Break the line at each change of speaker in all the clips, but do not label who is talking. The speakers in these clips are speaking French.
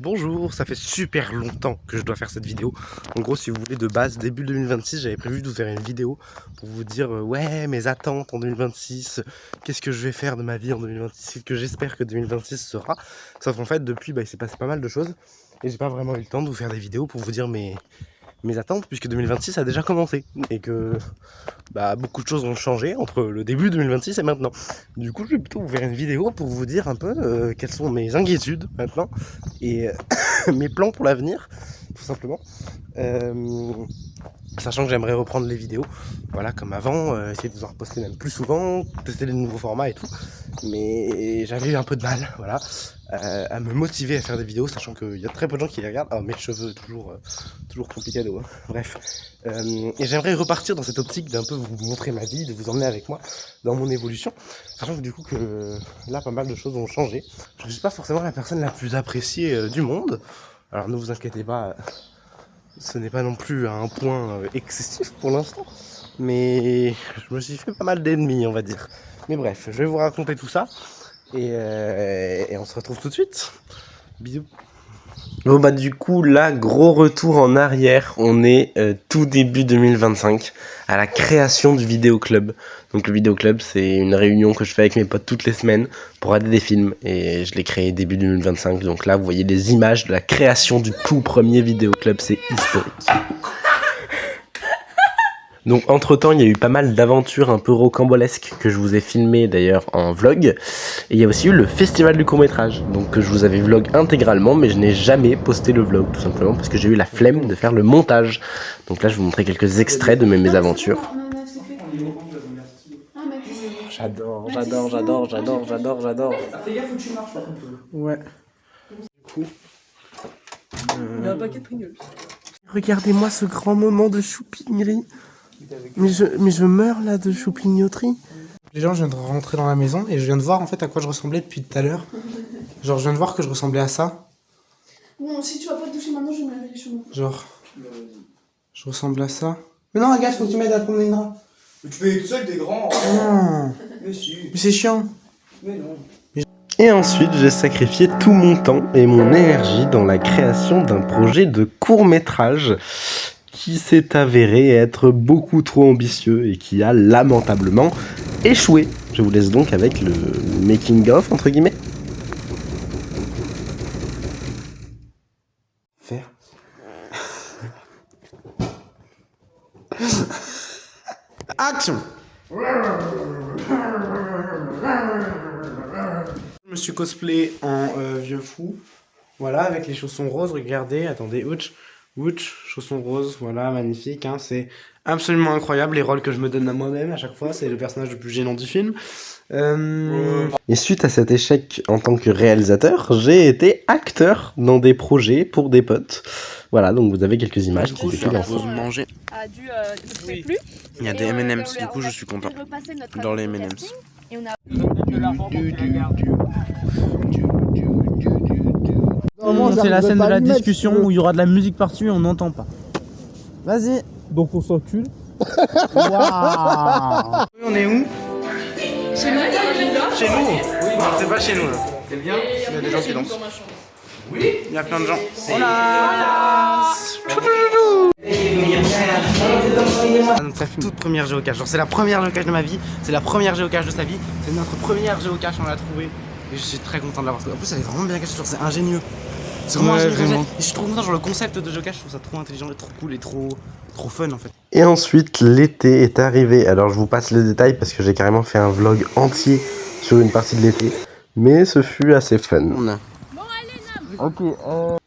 Bonjour, ça fait super longtemps que je dois faire cette vidéo. En gros, si vous voulez, de base, début 2026, j'avais prévu de vous faire une vidéo pour vous dire ouais, mes attentes en 2026, qu'est-ce que je vais faire de ma vie en 2026, ce que j'espère que 2026 sera. Sauf qu'en fait, depuis, il s'est passé pas mal de choses et j'ai pas vraiment eu le temps de vous faire des vidéos pour vous dire mes attentes, puisque 2026 a déjà commencé et que beaucoup de choses ont changé entre le début 2026 et maintenant. Du coup, je vais plutôt vous faire une vidéo pour vous dire un peu quelles sont mes inquiétudes maintenant et mes plans pour l'avenir, tout simplement. Sachant que j'aimerais reprendre les vidéos, voilà, comme avant, essayer de vous en reposter même plus souvent, tester les nouveaux formats et tout. Mais j'avais eu un peu de mal, voilà, à me motiver à faire des vidéos, sachant qu'il y a très peu de gens qui les regardent. Oh, mes cheveux, toujours complicado, hein. Bref. Et j'aimerais repartir dans cette optique d'un peu vous montrer ma vie, de vous emmener avec moi dans mon évolution, sachant que du coup que là, pas mal de choses ont changé. Je ne suis pas forcément la personne la plus appréciée du monde. Alors ne vous inquiétez pas, ce n'est pas non plus à un point excessif pour l'instant, mais je me suis fait pas mal d'ennemis, on va dire. Mais bref, je vais vous raconter tout ça et on se retrouve tout de suite. Bisous. Bon du coup là, gros retour en arrière, on est tout début 2025 à la création du vidéo club. Donc le vidéo club, c'est une réunion que je fais avec mes potes toutes les semaines pour regarder des films et je l'ai créé début 2025. Donc là vous voyez les images de la création du tout premier vidéo club, c'est historique. Donc entre temps il y a eu pas mal d'aventures un peu rocambolesques que je vous ai filmées d'ailleurs en vlog. Et il y a aussi eu le festival du court-métrage, donc que je vous avais vlog intégralement, mais je n'ai jamais posté le vlog tout simplement parce que j'ai eu la flemme de faire le montage. Donc là je vais vous montrer quelques extraits de mes mésaventures. J'adore.
Fais gaffe où tu marches par contre.
Ouais. Du coup.
Il y a un paquet de Pringles.
Regardez-moi ce grand moment de choupignerie. Mais je meurs là de choupignoterie.
Les gens, je viens de rentrer dans la maison et je viens de voir en fait à quoi je ressemblais depuis tout à l'heure. Genre, je viens de voir que je ressemblais à ça.
Bon, si tu vas pas te doucher maintenant, je vais me laver les cheveux.
Genre, je ressemble à ça. Mais non, regarde, faut que tu m'aides à prendre une drap.
Mais tu peux aller tout seul, t'es grand.
Non,
Mais si.
mais c'est chiant.
Mais non.
Et ensuite, j'ai sacrifié tout mon temps et mon énergie dans la création d'un projet de court-métrage qui s'est avéré être beaucoup trop ambitieux et qui a lamentablement échoué. Je vous laisse donc avec le making-of, entre guillemets.
Faire. Action. Je me suis cosplay en vieux fou. Voilà, avec les chaussons roses. Regardez, attendez, ouch, chaussons roses. Voilà, magnifique. Hein, c'est absolument incroyable. Les rôles que je me donne à moi-même à chaque fois, c'est le personnage le plus gênant du film.
Et suite à cet échec en tant que réalisateur, j'ai été acteur dans des projets pour des potes. Voilà, donc vous avez quelques images qui défilent en fond.
Manger.
A dû ne plaît plus.
Il y a des M&M's, du coup je suis content. Dans les M&M's.
Et on a...
C'est la scène de la discussion où il y aura de la musique par-dessus et on n'entend pas. Vas-y. Donc on s'encule. Waouh.
On est où?
Chez nous,
Chez nous? Oui, non, c'est pas chez nous là.
C'est bien.
Il y a des gens qui dansent.
Oui.
Il y a plein de gens. Donc ça fait toute première géocache. Genre c'est la première géocache de ma vie, c'est la première géocache de sa vie, c'est notre première géocache, on l'a trouvée. Et je suis très content de l'avoir trouvée. En plus elle est vraiment bien cachée, genre c'est ingénieux. C'est vraiment ingénieux. Vraiment. Et je suis trop content, genre le concept de géocache, je trouve ça trop intelligent et trop cool et trop fun en fait.
Et ensuite, l'été est arrivé. Alors je vous passe les détails parce que j'ai carrément fait un vlog entier sur une partie de l'été. Mais ce fut assez fun.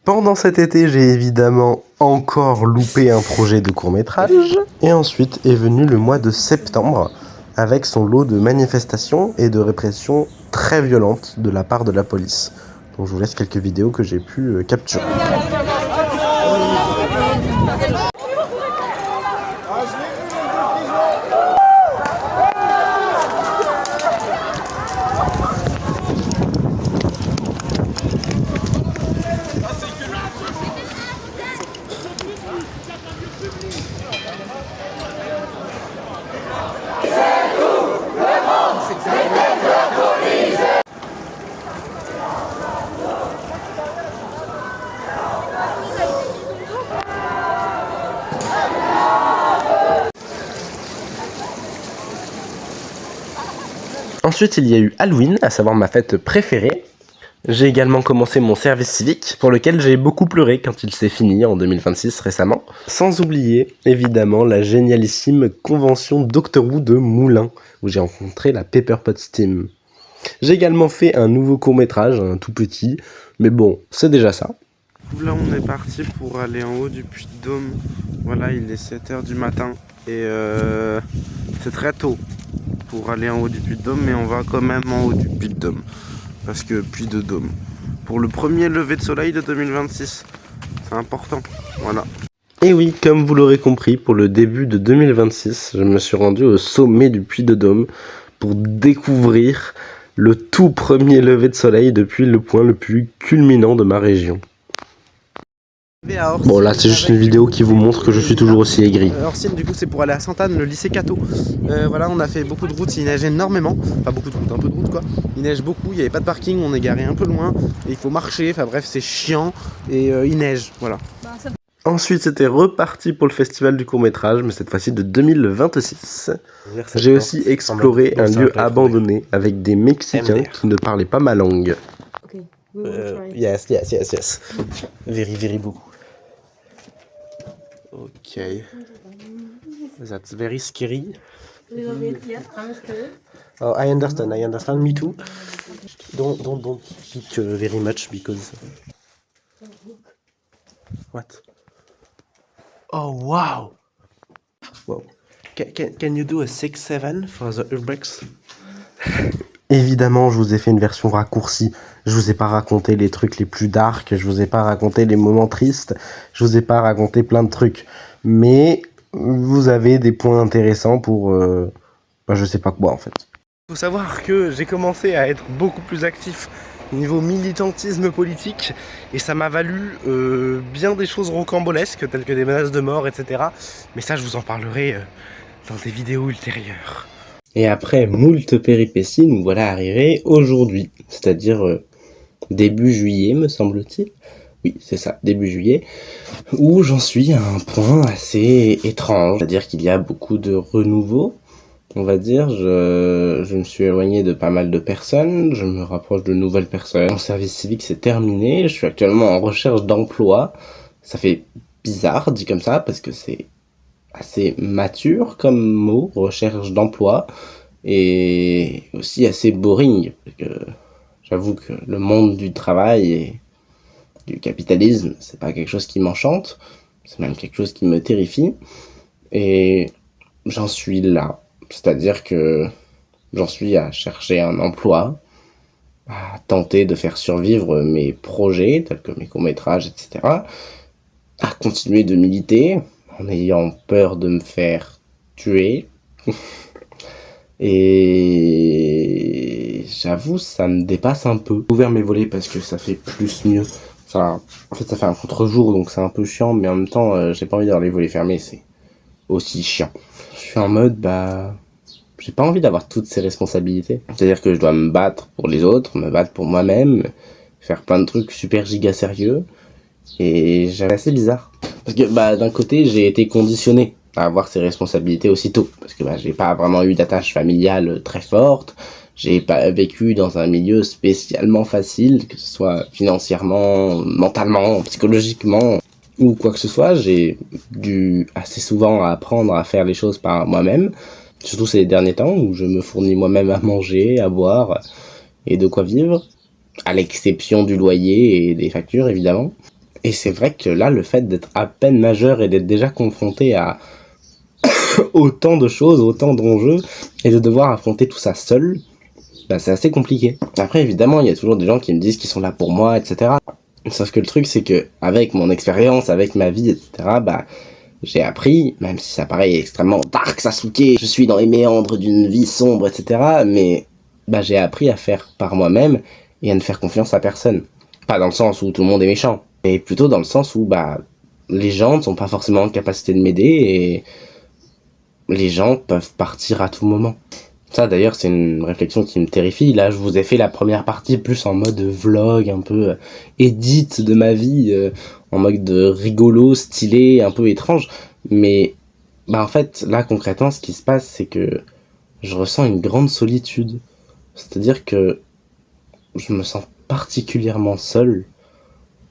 Pendant cet été, j'ai évidemment encore loupé un projet de court-métrage. Et ensuite est venu le mois de septembre avec son lot de manifestations et de répression très violentes de la part de la police. Donc je vous laisse quelques vidéos que j'ai pu capturer. Ensuite, il y a eu Halloween, à savoir ma fête préférée. J'ai également commencé mon service civique, pour lequel j'ai beaucoup pleuré quand il s'est fini en 2026 récemment. Sans oublier, évidemment, la génialissime convention Doctor Who de Moulins, où j'ai rencontré la Pepper Potts Team. J'ai également fait un nouveau court-métrage, un tout petit, mais bon, c'est déjà ça.
Là, on est parti pour aller en haut du Puy-de-Dôme. Voilà, il est 7h du matin et c'est très tôt pour aller en haut du Puy-de-Dôme, mais on va quand même en haut du Puy-de-Dôme. Parce que Puy-de-Dôme, pour le premier lever de soleil de 2026, c'est important, voilà.
Et oui, comme vous l'aurez compris, pour le début de 2026, je me suis rendu au sommet du Puy-de-Dôme pour découvrir le tout premier lever de soleil depuis le point le plus culminant de ma région. Bon là c'est juste une vidéo qui vous montre que je suis toujours aussi aigri.
Orsine, du coup c'est pour aller à Sainte-Anne, le lycée Cateau. Voilà, on a fait beaucoup de routes, il neige énormément. Pas beaucoup de routes, un peu de route quoi. Il neige beaucoup, il n'y avait pas de parking, on est garé un peu loin. Et il faut marcher, enfin bref c'est chiant. Et il neige, voilà.
Ensuite c'était reparti pour le festival du court-métrage, mais cette fois-ci de 2026. J'ai aussi exploré un lieu abandonné avec des Mexicains qui ne parlaient pas ma langue. Yes. Very, very beaucoup. Okay. That's very scary. Oh, I understand. Me too. Don't speak very much because. What? Oh wow! Wow. Can you do a 6-7 for the Urbex? Évidemment, je vous ai fait une version raccourcie. Je vous ai pas raconté les trucs les plus dark, je vous ai pas raconté les moments tristes, je vous ai pas raconté plein de trucs. Mais vous avez des points intéressants pour je sais pas quoi en fait. Faut savoir que j'ai commencé à être beaucoup plus actif niveau militantisme politique et ça m'a valu bien des choses rocambolesques telles que des menaces de mort, etc. Mais ça, je vous en parlerai dans des vidéos ultérieures. Et après moult péripéties, nous voilà arrivés aujourd'hui, c'est-à-dire début juillet me semble-t-il. Oui, c'est ça, début juillet, où j'en suis à un point assez étrange, c'est-à-dire qu'il y a beaucoup de renouveau, on va dire. Je me suis éloigné de pas mal de personnes, je me rapproche de nouvelles personnes. Mon service civique c'est terminé, je suis actuellement en recherche d'emploi. Ça fait bizarre dit comme ça, parce que c'est assez mature comme mot, recherche d'emploi, et aussi assez boring, parce que j'avoue que le monde du travail et du capitalisme, c'est pas quelque chose qui m'enchante, c'est même quelque chose qui me terrifie, et j'en suis là, c'est-à-dire que j'en suis à chercher un emploi, à tenter de faire survivre mes projets, tels que mes courts-métrages, etc., à continuer de militer, en ayant peur de me faire tuer. Et j'avoue, ça me dépasse un peu. J'ai ouvert mes volets parce que ça fait plus mieux. Ça, en fait, ça fait un contre-jour, donc c'est un peu chiant, mais en même temps, j'ai pas envie d'avoir les volets fermés, c'est aussi chiant. Je suis en mode, j'ai pas envie d'avoir toutes ces responsabilités. C'est-à-dire que je dois me battre pour les autres, me battre pour moi-même, faire plein de trucs super giga sérieux. Et j'avais assez bizarre. Parce que d'un côté, j'ai été conditionné à avoir ces responsabilités aussitôt. Parce que j'ai pas vraiment eu d'attache familiale très forte. J'ai pas vécu dans un milieu spécialement facile, que ce soit financièrement, mentalement, psychologiquement, ou quoi que ce soit. J'ai dû assez souvent apprendre à faire les choses par moi-même. Surtout ces derniers temps où je me fournis moi-même à manger, à boire et de quoi vivre. À l'exception du loyer et des factures, évidemment. Et c'est vrai que là, le fait d'être à peine majeur et d'être déjà confronté à autant de choses, autant d'enjeux, et de devoir affronter tout ça seul, c'est assez compliqué. Après, évidemment, il y a toujours des gens qui me disent qu'ils sont là pour moi, etc. Sauf que le truc, c'est que avec mon expérience, avec ma vie, etc., j'ai appris, même si ça paraît extrêmement dark, Sasuke, je suis dans les méandres d'une vie sombre, etc., mais j'ai appris à faire par moi-même et à ne faire confiance à personne. Pas dans le sens où tout le monde est méchant, mais plutôt dans le sens où les gens ne sont pas forcément en capacité de m'aider et les gens peuvent partir à tout moment. Ça d'ailleurs c'est une réflexion qui me terrifie. Là je vous ai fait la première partie plus en mode vlog, un peu edit de ma vie, en mode rigolo, stylé, un peu étrange. Mais en fait là concrètement ce qui se passe c'est que je ressens une grande solitude. C'est-à-dire que je me sens particulièrement seul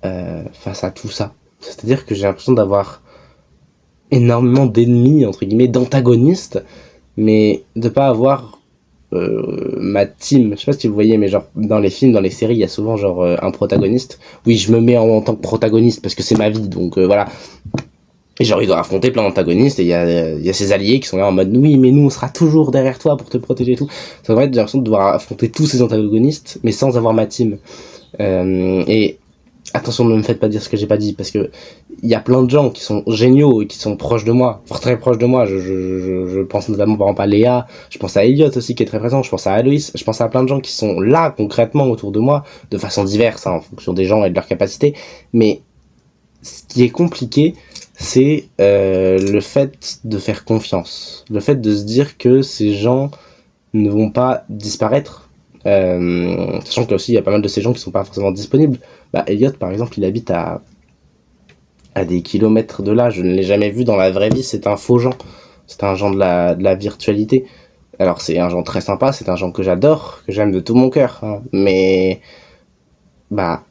face à tout ça. C'est-à-dire que j'ai l'impression d'avoir énormément d'ennemis, entre guillemets, d'antagonistes, mais de pas avoir ma team. Je sais pas si vous voyez, mais genre dans les films, dans les séries, il y a souvent genre un protagoniste. Oui, je me mets en tant que protagoniste parce que c'est ma vie, donc voilà. Et genre il doit affronter plein d'antagonistes et il y a ses alliés qui sont là en mode oui, mais nous on sera toujours derrière toi pour te protéger et tout. Ça va être, j'ai l'impression de devoir affronter tous ces antagonistes, mais sans avoir ma team. Et attention, ne me faites pas dire ce que j'ai pas dit, parce que il y a plein de gens qui sont géniaux et qui sont proches de moi, voire très proches de moi. Je pense notamment par exemple à Léa, je pense à Elliot aussi qui est très présent, je pense à Aloïs, je pense à plein de gens qui sont là concrètement autour de moi, de façon diverse, hein, en fonction des gens et de leurs capacités. Mais ce qui est compliqué, c'est le fait de faire confiance, le fait de se dire que ces gens ne vont pas disparaître, sachant que aussi il y a pas mal de ces gens qui sont pas forcément disponibles. Bah Elliot par exemple, il habite à des kilomètres de là, je ne l'ai jamais vu dans la vraie vie, c'est un faux Jean, c'est un Jean de la virtualité. Alors c'est un Jean très sympa, c'est un Jean que j'adore, que j'aime de tout mon cœur, hein, mais bah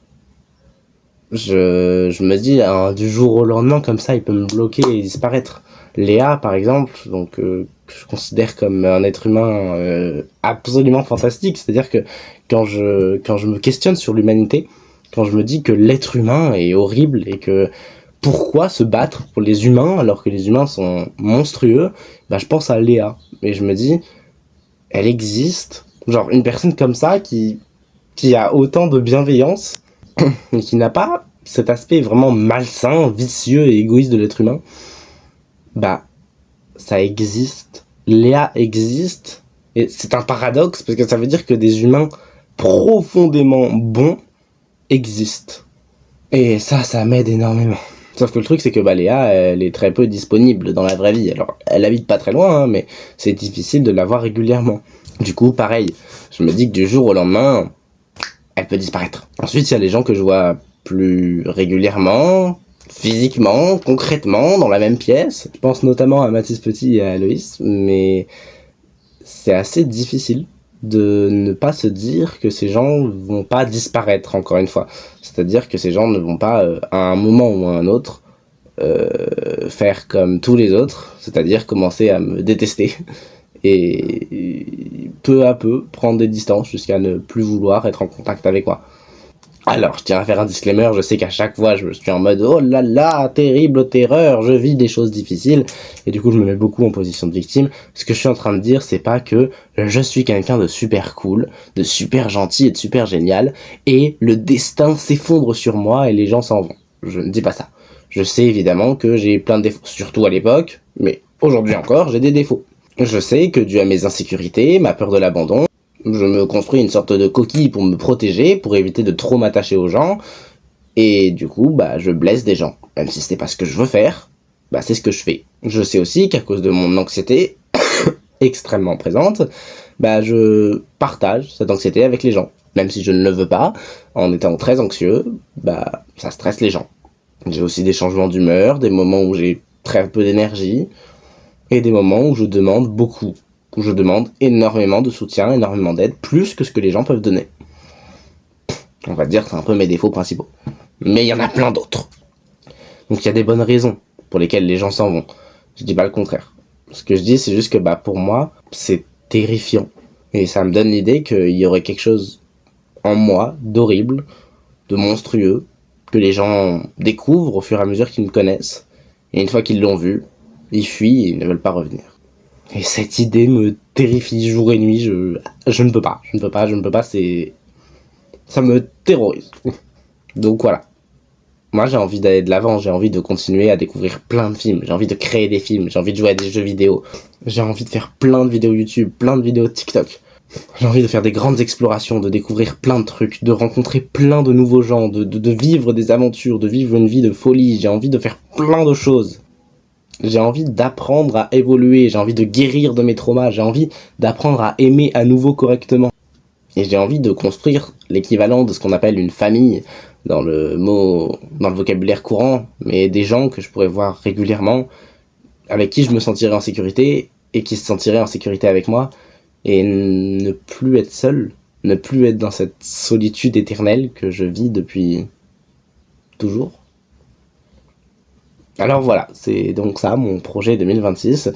je me dis, hein, du jour au lendemain, comme ça, il peut me bloquer et disparaître. Léa, par exemple, donc, que je considère comme un être humain absolument fantastique. C'est-à-dire que quand je me questionne sur l'humanité, quand je me dis que l'être humain est horrible et que pourquoi se battre pour les humains alors que les humains sont monstrueux, bah, je pense à Léa. Et je me dis, elle existe. Genre, une personne comme ça qui a autant de bienveillance et qui n'a pas cet aspect vraiment malsain, vicieux et égoïste de l'être humain, bah, ça existe. Léa existe. Et c'est un paradoxe, parce que ça veut dire que des humains profondément bons existent. Et ça m'aide énormément. Sauf que le truc, c'est que bah, Léa, elle est très peu disponible dans la vraie vie. Alors, elle habite pas très loin, hein, mais c'est difficile de la voir régulièrement. Du coup, pareil, je me dis que du jour au lendemain, elle peut disparaître. Ensuite, il y a les gens que je vois plus régulièrement, physiquement, concrètement, dans la même pièce. Je pense notamment à Mathis Petit et à Aloïs, mais c'est assez difficile de ne pas se dire que ces gens vont pas disparaître, encore une fois. C'est-à-dire que ces gens ne vont pas, à un moment ou à un autre, faire comme tous les autres, c'est-à-dire commencer à me détester. Et peu à peu prendre des distances jusqu'à ne plus vouloir être en contact avec moi. Alors, je tiens à faire un disclaimer, je sais qu'à chaque fois je suis en mode oh là là, terrible terreur, je vis des choses difficiles, et du coup je me mets beaucoup en position de victime. Ce que je suis en train de dire, c'est pas que je suis quelqu'un de super cool, de super gentil et de super génial, et le destin s'effondre sur moi et les gens s'en vont. Je ne dis pas ça. Je sais évidemment que j'ai plein de défauts, surtout à l'époque, mais aujourd'hui encore j'ai des défauts. Je sais que dû à mes insécurités, ma peur de l'abandon, je me construis une sorte de coquille pour me protéger, pour éviter de trop m'attacher aux gens, et du coup, bah, je blesse des gens. Même si c'était pas ce que je veux faire, bah, c'est ce que je fais. Je sais aussi qu'à cause de mon anxiété extrêmement présente, bah, je partage cette anxiété avec les gens. Même si je ne le veux pas, en étant très anxieux, bah, ça stresse les gens. J'ai aussi des changements d'humeur, des moments où j'ai très peu d'énergie, et des moments où je demande beaucoup, où je demande énormément de soutien, énormément d'aide, plus que ce que les gens peuvent donner. On va dire que c'est un peu mes défauts principaux. Mais il y en a plein d'autres. Donc il y a des bonnes raisons pour lesquelles les gens s'en vont. Je dis pas le contraire. Ce que je dis, c'est juste que bah, pour moi, c'est terrifiant. Et ça me donne l'idée qu'il y aurait quelque chose en moi d'horrible, de monstrueux, que les gens découvrent au fur et à mesure qu'ils me connaissent. Et une fois qu'ils l'ont vu, ils fuient et ils ne veulent pas revenir. Et cette idée me terrifie jour et nuit, je ne peux pas, ça me terrorise. Donc voilà. Moi j'ai envie d'aller de l'avant, j'ai envie de continuer à découvrir plein de films, j'ai envie de créer des films, j'ai envie de jouer à des jeux vidéo, j'ai envie de faire plein de vidéos YouTube, plein de vidéos TikTok. J'ai envie de faire des grandes explorations, de découvrir plein de trucs, de rencontrer plein de nouveaux gens, de vivre des aventures, de vivre une vie de folie, j'ai envie de faire plein de choses. J'ai envie d'apprendre à évoluer, j'ai envie de guérir de mes traumas, j'ai envie d'apprendre à aimer à nouveau correctement. Et j'ai envie de construire l'équivalent de ce qu'on appelle une famille, dans le vocabulaire courant, mais des gens que je pourrais voir régulièrement, avec qui je me sentirais en sécurité, et qui se sentiraient en sécurité avec moi,
et ne plus être seul, ne plus être dans cette solitude éternelle que je vis depuis toujours. Alors voilà, c'est donc ça mon projet 2026,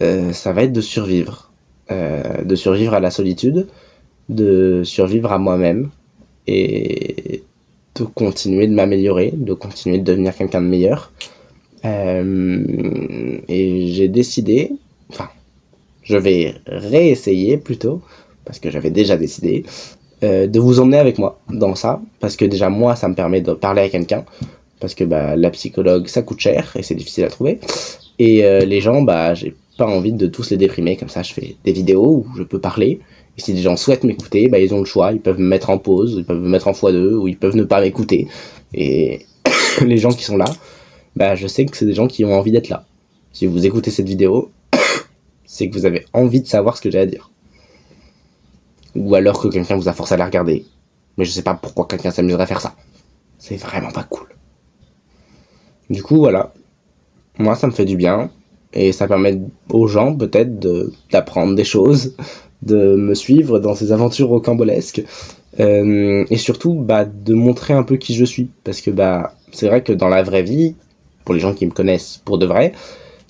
ça va être de survivre à la solitude, de survivre à moi-même et de continuer de m'améliorer, de continuer de devenir quelqu'un de meilleur. Et j'ai décidé, enfin, je vais réessayer plutôt, parce que j'avais déjà décidé, de vous emmener avec moi dans ça, parce que déjà moi ça me permet de parler à quelqu'un, parce que bah, la psychologue ça coûte cher et c'est difficile à trouver, et les gens, bah j'ai pas envie de tous les déprimer, comme ça je fais des vidéos où je peux parler, et si les gens souhaitent m'écouter, bah ils ont le choix, ils peuvent me mettre en pause, ils peuvent me mettre en x2, ou ils peuvent ne pas m'écouter, et les gens qui sont là, bah je sais que c'est des gens qui ont envie d'être là. Si vous écoutez cette vidéo, c'est que vous avez envie de savoir ce que j'ai à dire. Ou alors que quelqu'un vous a forcé à la regarder. Mais je sais pas pourquoi quelqu'un s'amuserait à faire ça. C'est vraiment pas cool. Du coup, voilà. Moi, ça me fait du bien. Et ça permet aux gens, peut-être, d'apprendre des choses, de me suivre dans ces aventures rocambolesques. Et surtout, bah, de montrer un peu qui je suis. Parce que, bah, c'est vrai que dans la vraie vie, pour les gens qui me connaissent pour de vrai,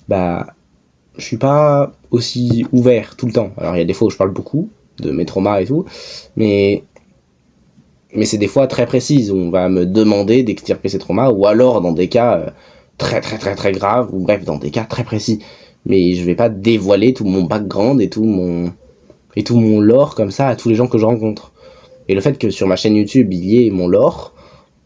bah, je suis pas aussi ouvert tout le temps. Alors, il y a des fois où je parle beaucoup de mes traumas et tout, mais c'est des fois très précises où on va me demander d'extirper ces traumas, ou alors dans des cas très graves, ou bref, dans des cas très précis. Mais je vais pas dévoiler tout mon background et tout mon lore comme ça à tous les gens que je rencontre. Et le fait que sur ma chaîne YouTube il y ait mon lore,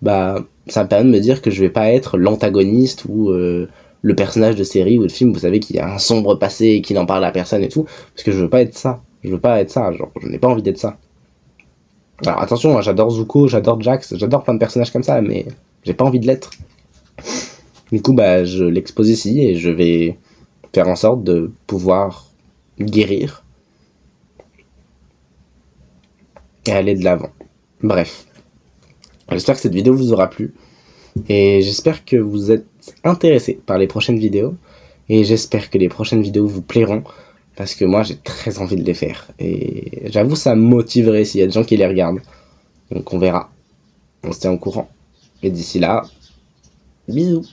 bah ça me permet de me dire que je vais pas être l'antagoniste ou le personnage de série ou de film, vous savez, qui a un sombre passé et qui n'en parle à personne et tout, parce que je veux pas être ça. Je veux pas être ça, genre, je n'ai pas envie d'être ça. Alors attention, hein, j'adore Zuko, j'adore Jax, j'adore plein de personnages comme ça, mais j'ai pas envie de l'être. Du coup, bah, je l'expose ici et je vais faire en sorte de pouvoir guérir et aller de l'avant. Bref. J'espère que cette vidéo vous aura plu. Et j'espère que vous êtes intéressés par les prochaines vidéos. Et j'espère que les prochaines vidéos vous plairont. Parce que moi, j'ai très envie de les faire. Et j'avoue, ça me motiverait s'il y a des gens qui les regardent. Donc on verra. On se tient au courant. Et d'ici là, bisous.